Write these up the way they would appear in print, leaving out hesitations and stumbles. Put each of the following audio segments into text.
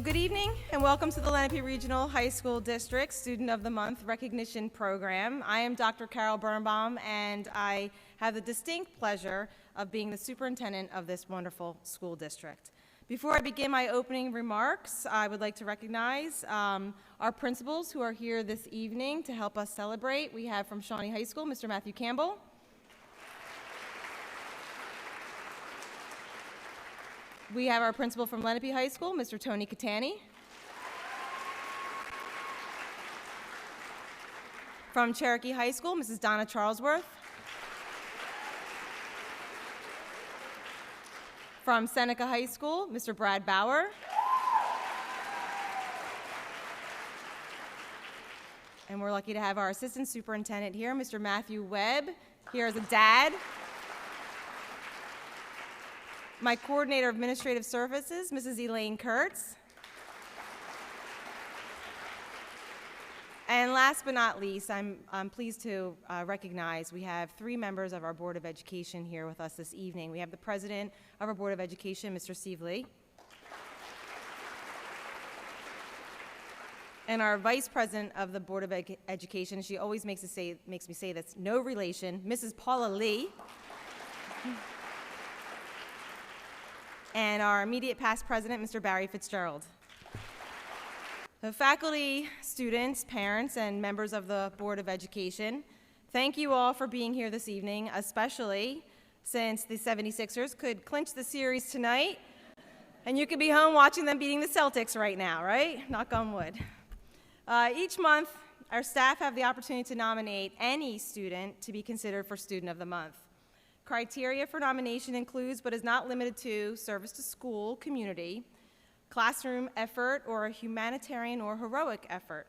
Good evening and welcome to the Lenape Regional High School District Student of the Month Recognition Program. I am Dr. Carol Birnbaum and I have the distinct pleasure of being the superintendent of this wonderful school district. Before I begin my opening remarks, I would like to recognize our principals who are here this evening to help us celebrate. We have from Shawnee High School, Mr. Matthew Campbell. We have our principal from Lenape High School, Mr. Tony Catani. From Cherokee High School, Mrs. Donna Charlesworth. From Seneca High School, Mr. Brad Bauer. And we're lucky to have our assistant superintendent here, Mr. Matthew Webb, here as a dad. My coordinator of administrative services, Mrs. Elaine Kurtz. And last but not least, I'm pleased to recognize we have three members of our Board of Education here with us this evening. We have the president of our Board of Education, Mr. Steve Lee. And our vice president of the Board of Education, she always makes me say that's no relation, Mrs. Paula Lee. And our immediate past president, Mr. Barry Fitzgerald. The faculty, students, parents, and members of the Board of Education, thank you all for being here this evening, especially since the 76ers could clinch the series tonight, and you could be home watching them beating the Celtics right now, right? Knock on wood. Each month, our staff have the opportunity to nominate any student to be considered for Student of the Month. Criteria for nomination includes, but is not limited to, service to school, community, classroom effort, or a humanitarian or heroic effort.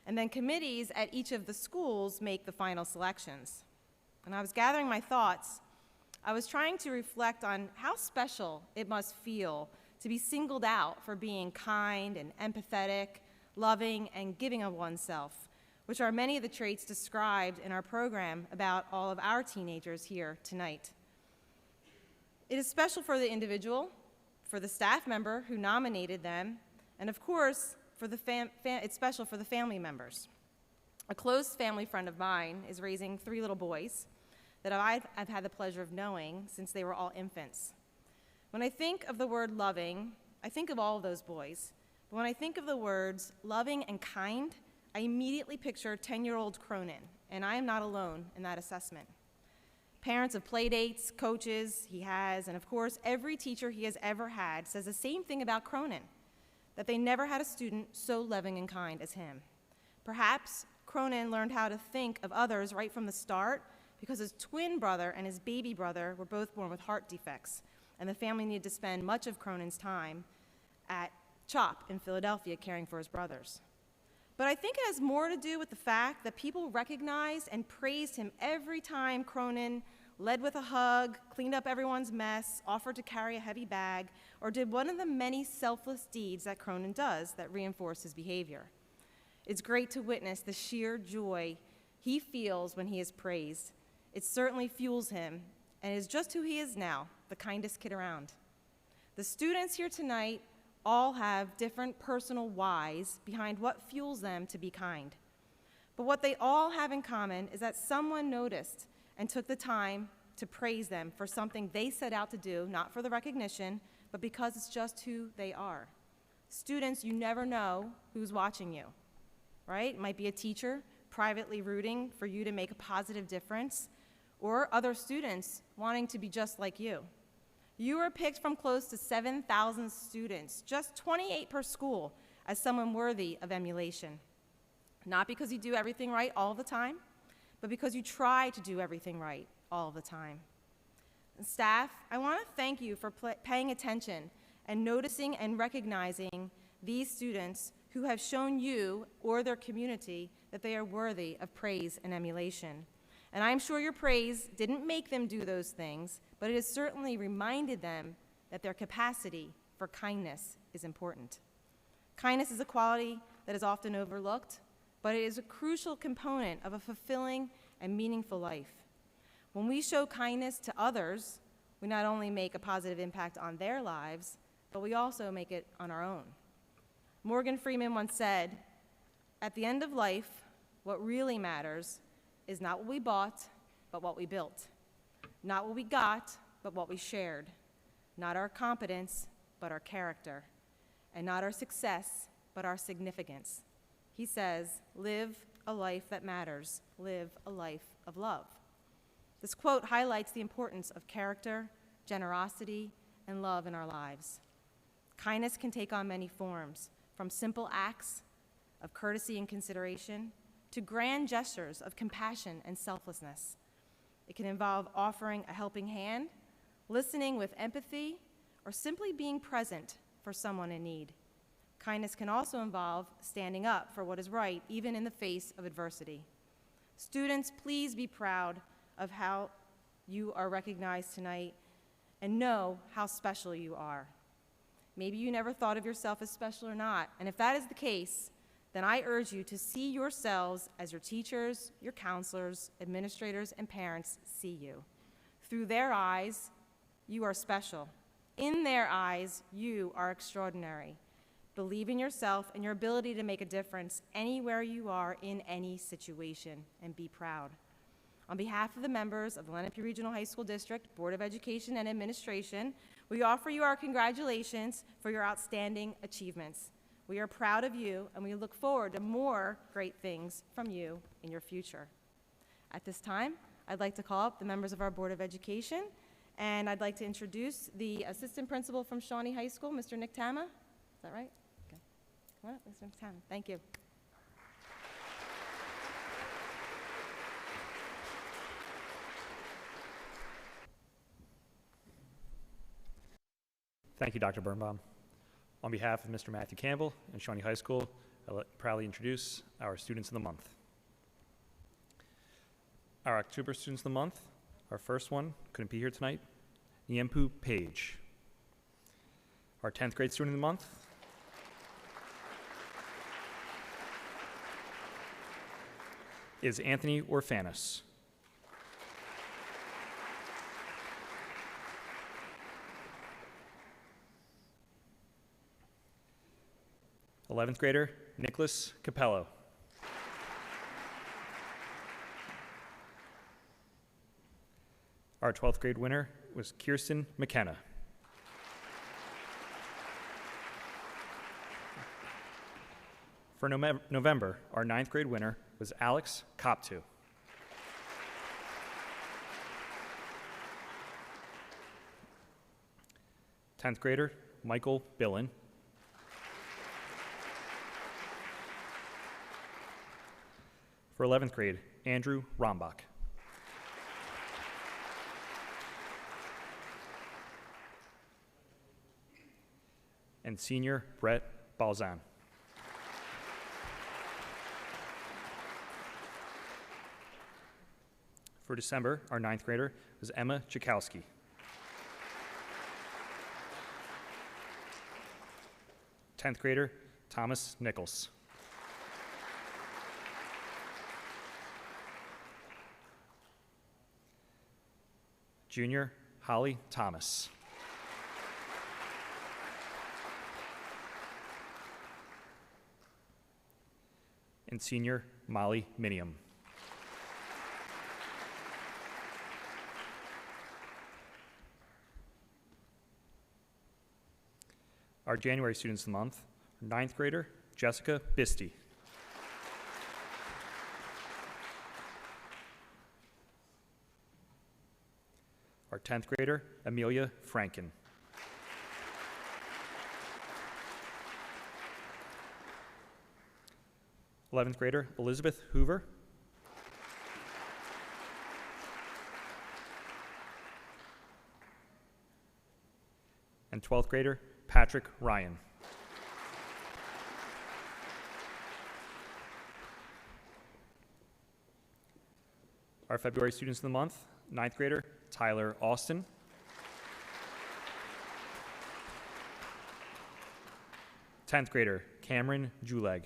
And then committees at each of the schools make the final selections. When I was gathering my thoughts, I was trying to reflect on how special it must feel to be singled out for being kind and empathetic, loving, and giving of oneself, which are many of the traits described in our program about all of our teenagers here tonight. It is special for the individual, for the staff member who nominated them, and of course, it's special for the family members. A close family friend of mine is raising 3 little boys that I've had the pleasure of knowing since they were all infants. When I think of the word loving, I think of all of those boys. But when I think of the words loving and kind, I immediately picture 10-year-old Cronin, and I am not alone in that assessment. Parents of playdates, coaches he has, and of course, every teacher he has ever had says the same thing about Cronin, that they never had a student so loving and kind as him. Perhaps Cronin learned how to think of others right from the start because his twin brother and his baby brother were both born with heart defects, and the family needed to spend much of Cronin's time at CHOP in Philadelphia caring for his brothers. But I think it has more to do with the fact that people recognized and praised him every time Cronin led with a hug, cleaned up everyone's mess, offered to carry a heavy bag, or did one of the many selfless deeds that Cronin does that reinforce his behavior. It's great to witness the sheer joy he feels when he is praised. It certainly fuels him and is just who he is now, the kindest kid around. The students here tonight all have different personal whys behind what fuels them to be kind. But what they all have in common is that someone noticed and took the time to praise them for something they set out to do, not for the recognition, but because it's just who they are. Students, you never know who's watching you, right? It might be a teacher privately rooting for you to make a positive difference, or other students wanting to be just like you. You were picked from close to 7,000 students, just 28 per school, as someone worthy of emulation. Not because you do everything right all the time, but because you try to do everything right all the time. And staff, I want to thank you for paying attention and noticing and recognizing these students who have shown you or their community that they are worthy of praise and emulation. And I'm sure your praise didn't make them do those things, but it has certainly reminded them that their capacity for kindness is important. Kindness is a quality that is often overlooked, but it is a crucial component of a fulfilling and meaningful life. When we show kindness to others, we not only make a positive impact on their lives, but we also make it on our own. Morgan Freeman once said, "At the end of life, what really matters is not what we bought, but what we built. Not what we got, but what we shared. Not our competence, but our character. And not our success, but our significance." He says, "Live a life that matters. Live a life of love." This quote highlights the importance of character, generosity, and love in our lives. Kindness can take on many forms, from simple acts of courtesy and consideration to grand gestures of compassion and selflessness. It can involve offering a helping hand, listening with empathy, or simply being present for someone in need. Kindness can also involve standing up for what is right, even in the face of adversity. Students, please be proud of how you are recognized tonight and know how special you are. Maybe you never thought of yourself as special or not, and if that is the case, then I urge you to see yourselves as your teachers, your counselors, administrators, and parents see you. Through their eyes, you are special. In their eyes, you are extraordinary. Believe in yourself and your ability to make a difference anywhere you are in any situation, and be proud. On behalf of the members of the Lenape Regional High School District Board of Education and Administration, we offer you our congratulations for your outstanding achievements. We are proud of you, and we look forward to more great things from you in your future. At this time, I'd like to call up the members of our Board of Education, and I'd like to introduce the Assistant Principal from Shawnee High School, Mr. Nick Tama. Is that right? Okay. Come on up, Mr. Nick Tama. Thank you. Thank you, Dr. Birnbaum. On behalf of Mr. Matthew Campbell and Shawnee High School, I'll proudly introduce our students of the month. Our October students of the month, our first one couldn't be here tonight, Nyempu Page. Our 10th grade student of the month, is Anthony Orphanis. 11th grader, Nicholas Capello. Our 12th grade winner was Kirsten McKenna. For November, our 9th grade winner was Alex Koptu. Tenth grader, Michael Billen. For 11th grade, Andrew Rombach. And senior, Brett Balzan. For December, our 9th grader was Emma Chakowski. Tenth grader, Thomas Nichols. Junior, Holly Thomas. And senior, Molly Minium. Our January students of the month are 9th grader, Jessica Bisty. Our 10th grader, Amelia Franken. Eleventh grader, Elizabeth Hoover. And 12th grader, Patrick Ryan. Our February students of the month, 9th grader, Tyler Austin. Tenth grader, Cameron Juleg.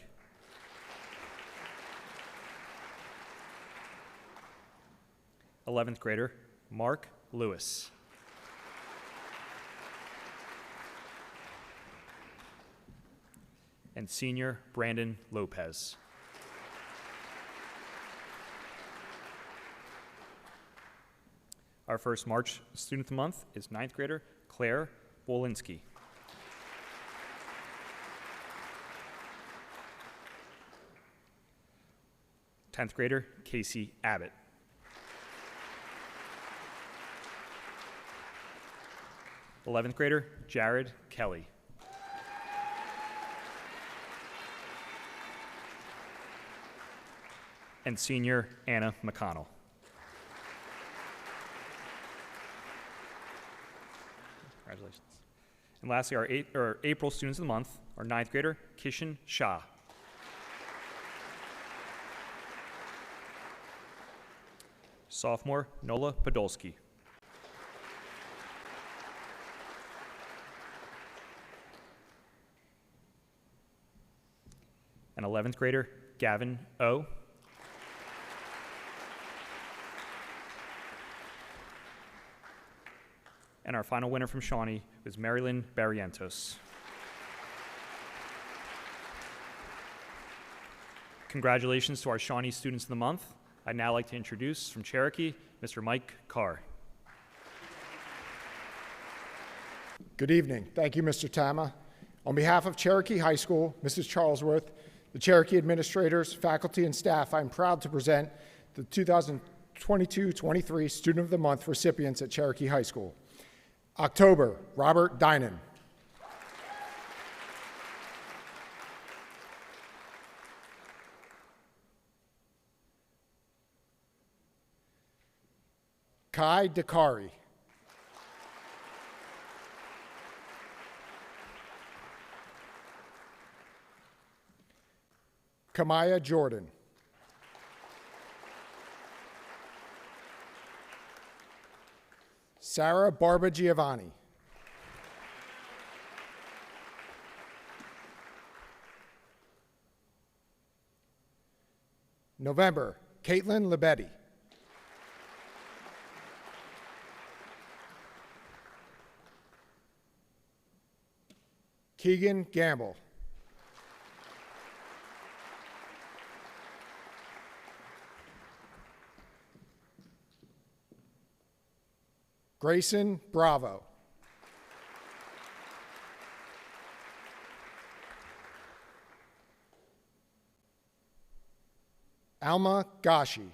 Eleventh grader, Mark Lewis. and senior Brandon Lopez. Our first March Student of the Month is 9th grader Claire Wolinski. Tenth grader Casey Abbott. Eleventh grader Jared Kelly. And senior Anna McConnell. Congratulations. And lastly, our April Students of the Month, our 9th grader, Kishan Shah. Sophomore, Nola Podolsky. And 11th grader, Gavin O. And our final winner from Shawnee was Marilyn Barrientos. Congratulations to our Shawnee Students of the Month. I'd now like to introduce from Cherokee, Mr. Mike Carr. Good evening. Thank you, Mr. Tama. On behalf of Cherokee High School, Mrs. Charlesworth, the Cherokee administrators, faculty, and staff, I'm proud to present the 2022-23 Student of the Month recipients at Cherokee High School. October, Robert Dinan. Kai Dakari. Kamaya Jordan. Sarah Barba Giovanni. November, Caitlin Libetti. Keegan Gamble. Grayson Bravo. Alma Gashi.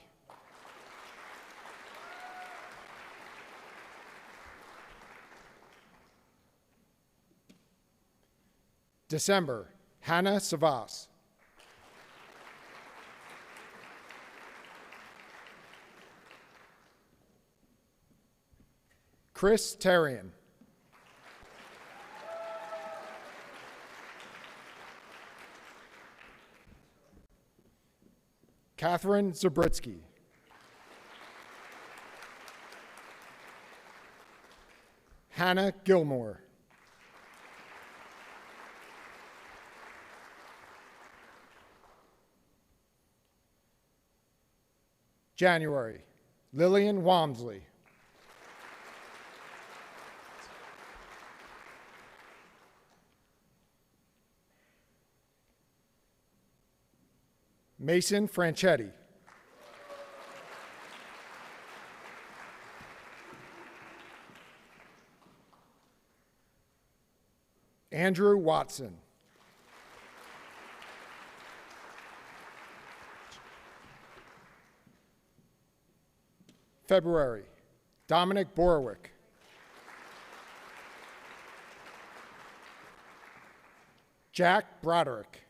December, Hannah Savas. Chris Terrian. Catherine Zabritsky. Hannah Gilmore. January, Lillian Walmsley. Mason Franchetti. Andrew Watson. February, Dominic Borowick. Jack Broderick.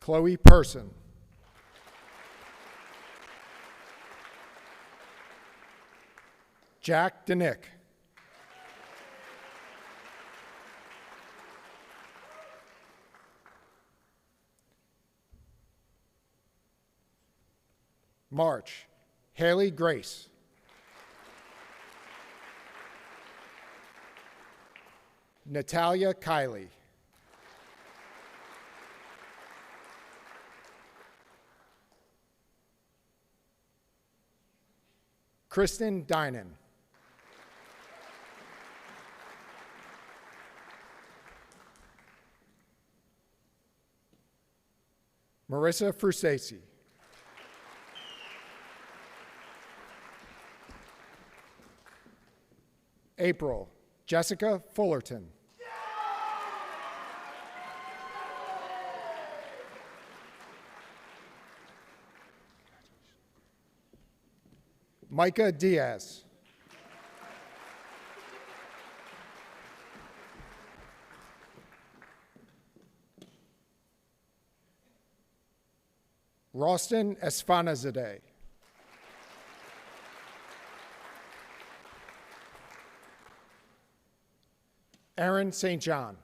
Chloe Person. Jack Denick. March, Haley Grace. Natalia Kiley. Kristen Dinan. Marissa Frusasi. April Jessica Fullerton. Micah Diaz. Rostin Esfanazadeh. Aaron St. John.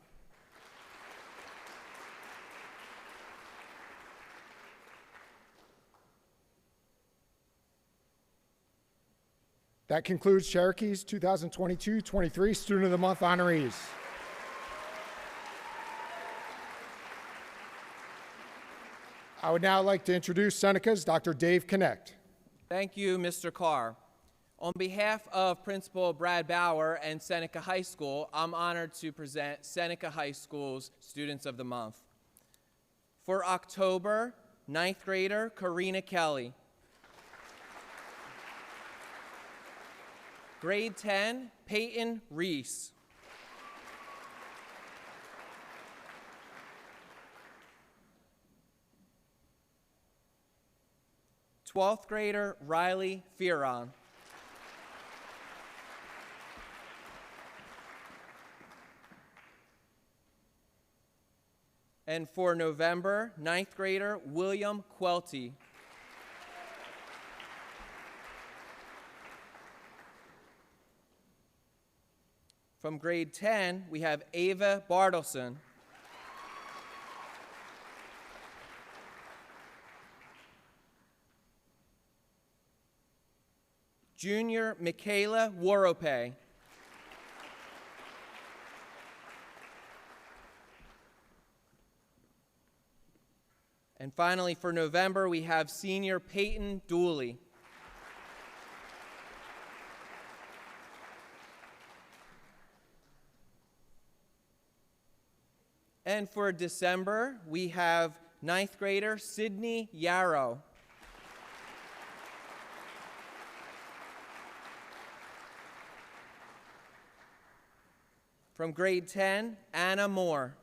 That concludes Cherokee's 2022-23 Student of the Month honorees. I would now like to introduce Seneca's Dr. Dave Connect. Thank you, Mr. Carr. On behalf of Principal Brad Bauer and Seneca High School, I'm honored to present Seneca High School's Students of the Month. For October, 9th grader Karina Kelly. Grade 10, Peyton Reese. Twelfth grader Riley Fearon. And for November, 9th grader William Quelty. From grade 10, we have Ava Bartelson. Junior Michaela Warope. And finally, for November, we have senior Peyton Dooley. And for December, we have 9th grader Sydney Yarrow. From grade 10, Anna Moore.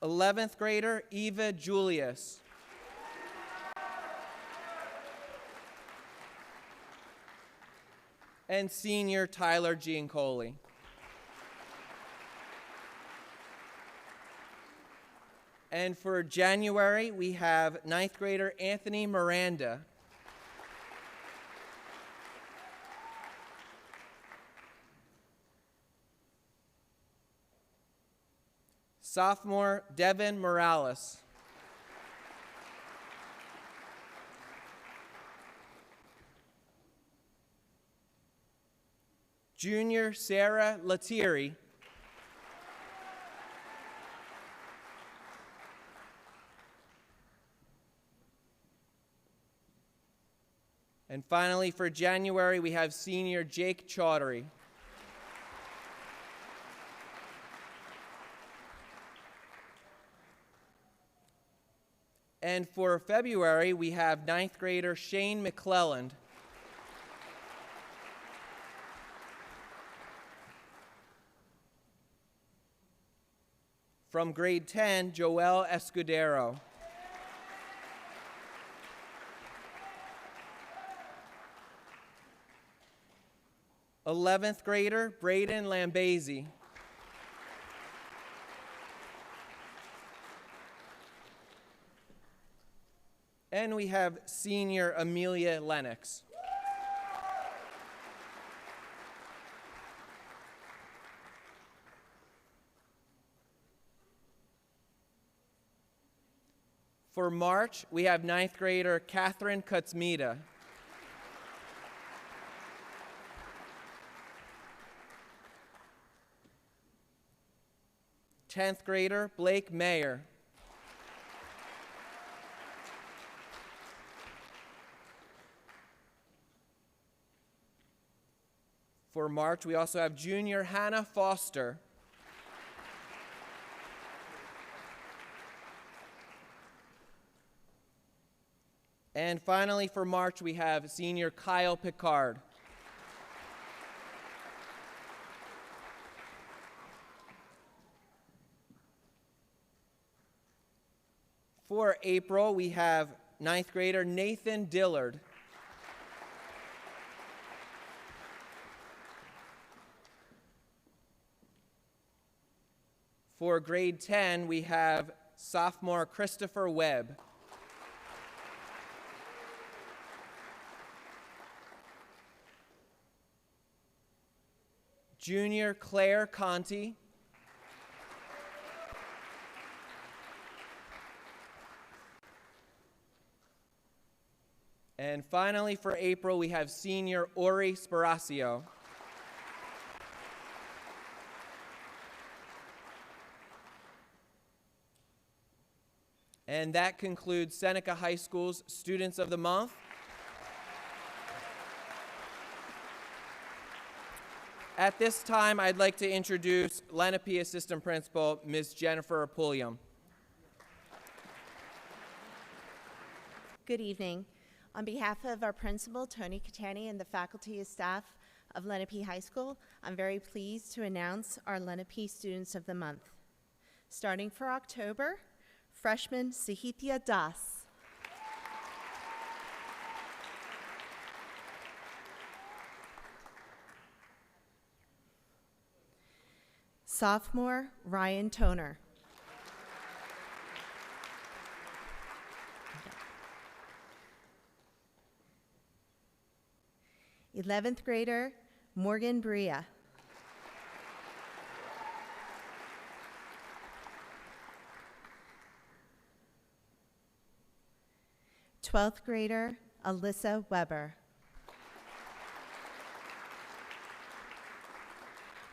Eleventh grader Eva Julius. And senior Tyler Giancoli. And for January, we have 9th grader Anthony Miranda. Sophomore Devin Morales. Junior Sarah Latieri. And finally, for January, we have senior Jake Chaudhry. And for February, we have 9th grader Shane McClelland. From grade 10, Joel Escudero. Eleventh grader Braden Lambazy. And we have senior Amelia Lennox. For March, we have 9th grader Catherine Kutzmida. 10th grader Blake Mayer. For March, we also have junior Hannah Foster. And finally, for March, we have senior Kyle Picard. For April, we have 9th grader Nathan Dillard. For grade 10, we have sophomore Christopher Webb. Junior Claire Conti. And finally, for April, we have senior Ori Sparacio. And that concludes Seneca High School's Students of the Month. At this time, I'd like to introduce Lenape Assistant Principal, Ms. Jennifer Pulliam. Good evening. On behalf of our principal, Tony Catani, and the faculty and staff of Lenape High School, I'm very pleased to announce our Lenape Students of the Month. Starting for October, freshman Sahithya Das. Sophomore Ryan Toner. Eleventh grader Morgan Bria. Twelfth grader Alyssa Weber.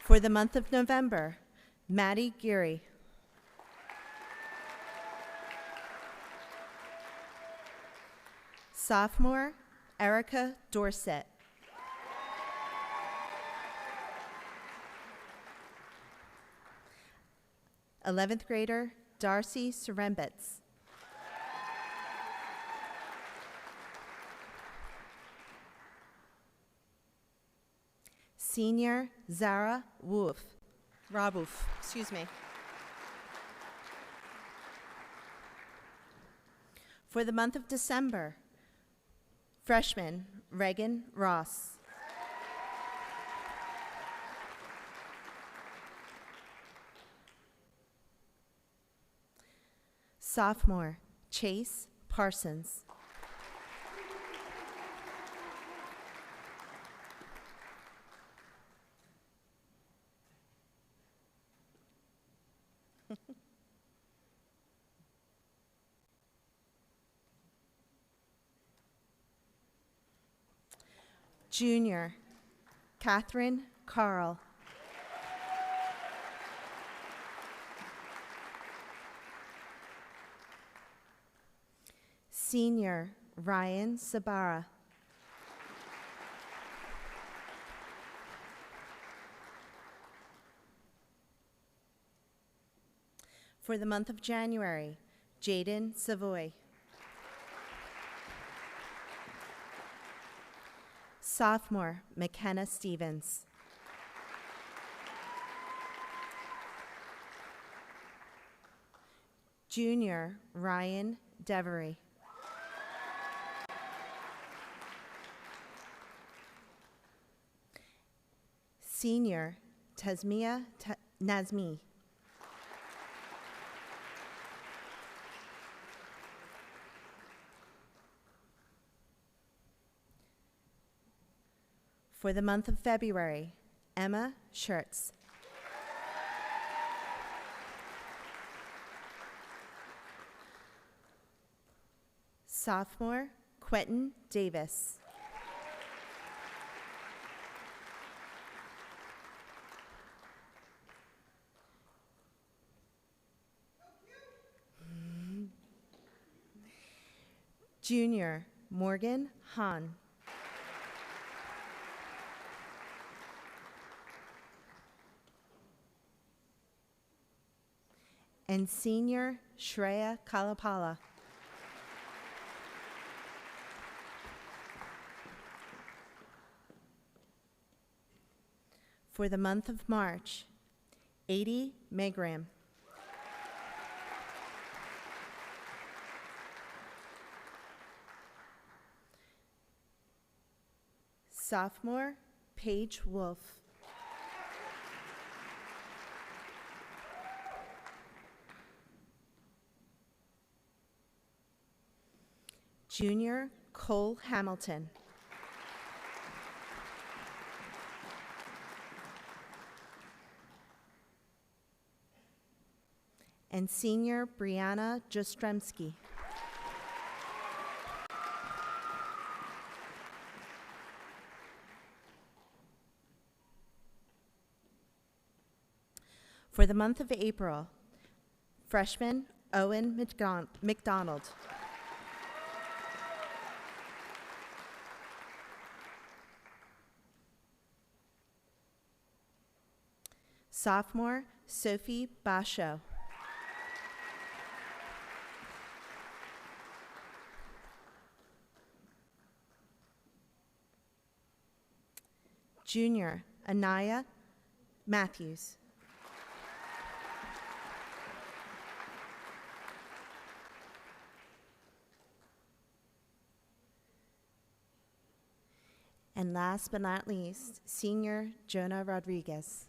For the month of November, Maddie Geary. Sophomore Erica Dorset. Eleventh grader Darcy Serembitz. Senior Zara Rabuf, excuse me. For the month of December, freshman Reagan Ross. Sophomore Chase Parsons. Junior Catherine Carl. Senior Ryan Sabara. For the month of January, Jaden Savoy. Sophomore McKenna Stevens. Junior Ryan Devery. Senior Tasmia Nazmi. For the month of February, Emma Schertz. Sophomore Quentin Davis. Junior Morgan Hahn. And Senior Shreya Kalapala. For the month of March, 80 Megram. Sophomore Paige Wolf. Junior Cole Hamilton. And Senior Brianna Jostremski. For the month of April, freshman Owen McDonald. Sophomore Sophie Basho. Junior Anaya Matthews. And last but not least, Senior Jonah Rodriguez.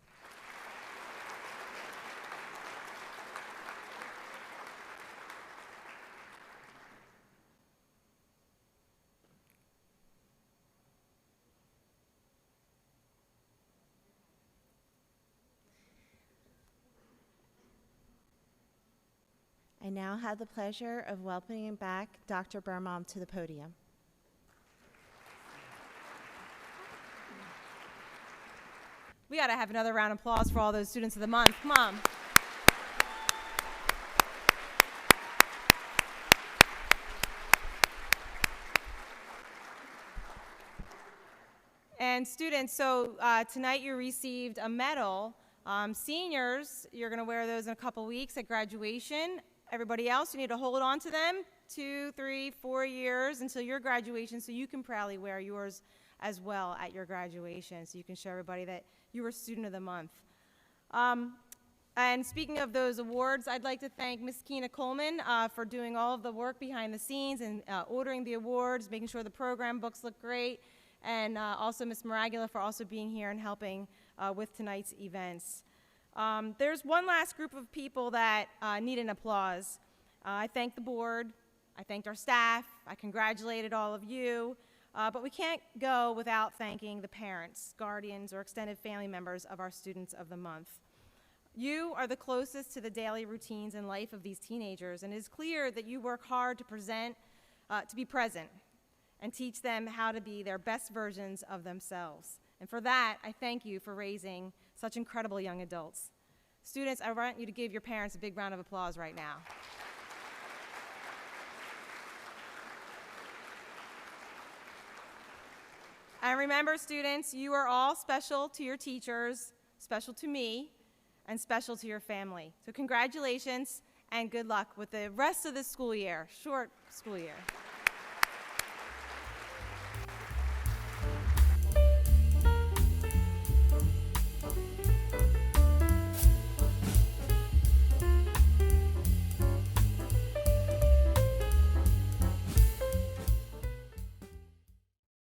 I now have the pleasure of welcoming back Dr. Bermom to the podium. We got to have another round of applause for all those students of the month. Come on. And students, so tonight you received a medal. Seniors, you're going to wear those in a couple weeks at graduation. Everybody else, you need to hold on to them 2, 3, 4 years until your graduation so you can proudly wear yours as well at your graduation, so you can show everybody that you were Student of the Month. And speaking of those awards, I'd like to thank Ms. Keena Coleman for doing all of the work behind the scenes and ordering the awards, making sure the program books look great, and also Ms. Maragula for also being here and helping with tonight's events. There's one last group of people that need an applause. I thank the board, I thanked our staff, I congratulated all of you, but we can't go without thanking the parents, guardians, or extended family members of our Students of the Month. You are the closest to the daily routines and life of these teenagers, and it is clear that you work hard to be present, and teach them how to be their best versions of themselves. And for that, I thank you for raising such incredible young adults. Students, I want you to give your parents a big round of applause right now. And remember, students, you are all special to your teachers, special to me, and special to your family. So congratulations and good luck with the rest of the school year, short school year.